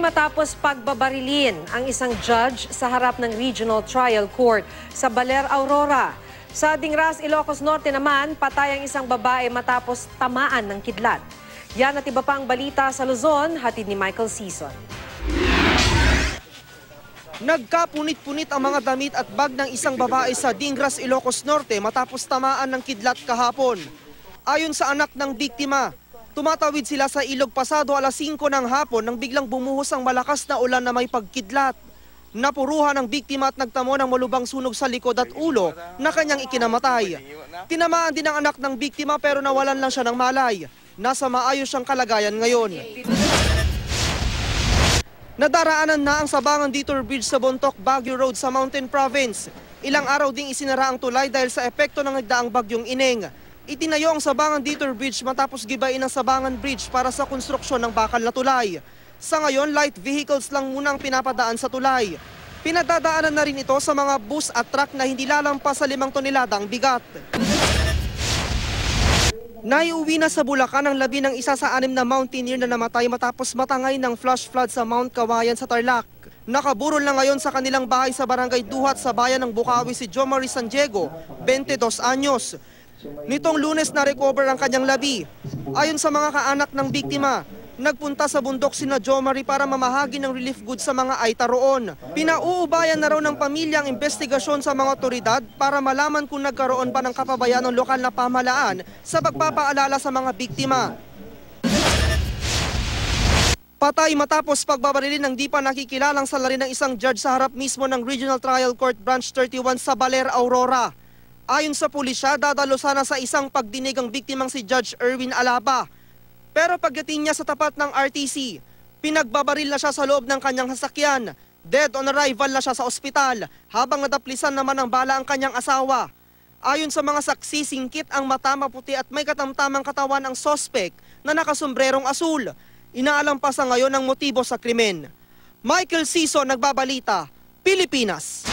matapos pagbabarilin ang isang judge sa harap ng Regional Trial Court sa Baler, Aurora. Sa Dingras, Ilocos Norte naman, patay ang isang babae matapos tamaan ng kidlat. Yan at iba pang balita sa Luzon, hatid ni Michael Season. Nagkapunit-punit ang mga damit at bag ng isang babae sa Dingras, Ilocos Norte matapos tamaan ng kidlat kahapon. Ayon sa anak ng biktima, tumatawid sila sa ilog pasado alas 5 ng hapon nang biglang bumuhos ang malakas na ulan na may pagkidlat. Napuruhan ang biktima at nagtamo ng malubhang sunog sa likod at ulo na kanyang ikinamatay. Tinamaan din ang anak ng biktima pero nawalan lang siya ng malay. Nasa maayos siyang kalagayan ngayon. Nadaraanan na ang Sabangan Detour Bridge sa Bontoc, Baguio Road sa Mountain Province. Ilang araw ding isinara ang tulay dahil sa epekto ng nagdaang bagyong Ineng. Itinayo ang Sabangan Detour Bridge matapos gibain ang Sabangan Bridge para sa konstruksyon ng bakal na tulay. Sa ngayon, light vehicles lang muna ang pinapadaan sa tulay. Pinadadaanan na rin ito sa mga bus at truck na hindi lalampas sa 5 tonelada ang bigat. Naiuwi na sa Bulacan ang labi ng isa sa 6 na mountaineer na namatay matapos matangay ng flash flood sa Mount Kawayan sa Tarlac. Nakaburol na ngayon sa kanilang bahay sa Barangay Duhat sa bayan ng Bukawi si Jomari San Diego, 22 anyos. Nitong Lunes na-recover ang kanyang labi. Ayon sa mga kaanak ng biktima, nagpunta sa bundok sina Jomari para mamahagi ng relief goods sa mga aita roon. Pinauubayan na raw ng pamilya ang investigasyon sa mga otoridad para malaman kung nagkaroon pa ng kapabayaan ng lokal na pamahalaan sa pagpapaalala sa mga biktima. Patay matapos pagbabarilin ng di pa nakikilalang salarin ng isang judge sa harap mismo ng Regional Trial Court Branch 31 sa Baler, Aurora. Ayon sa pulisya, dadalo sana sa isang pagdinig ang biktimang si Judge Erwin Alaba. Pero pagdating niya sa tapat ng RTC, pinagbabaril na siya sa loob ng kanyang sasakyan. Dead on arrival na siya sa ospital, habang nadaplisan naman ng bala ang kanyang asawa. Ayon sa mga saksi, singkit ang mata, maputi at may katamtamang katawan ang sospek na nakasombrerong asul. Inaalam pa sa ngayon ang motibo sa krimen. Michael Season, nagbabalita, Pilipinas.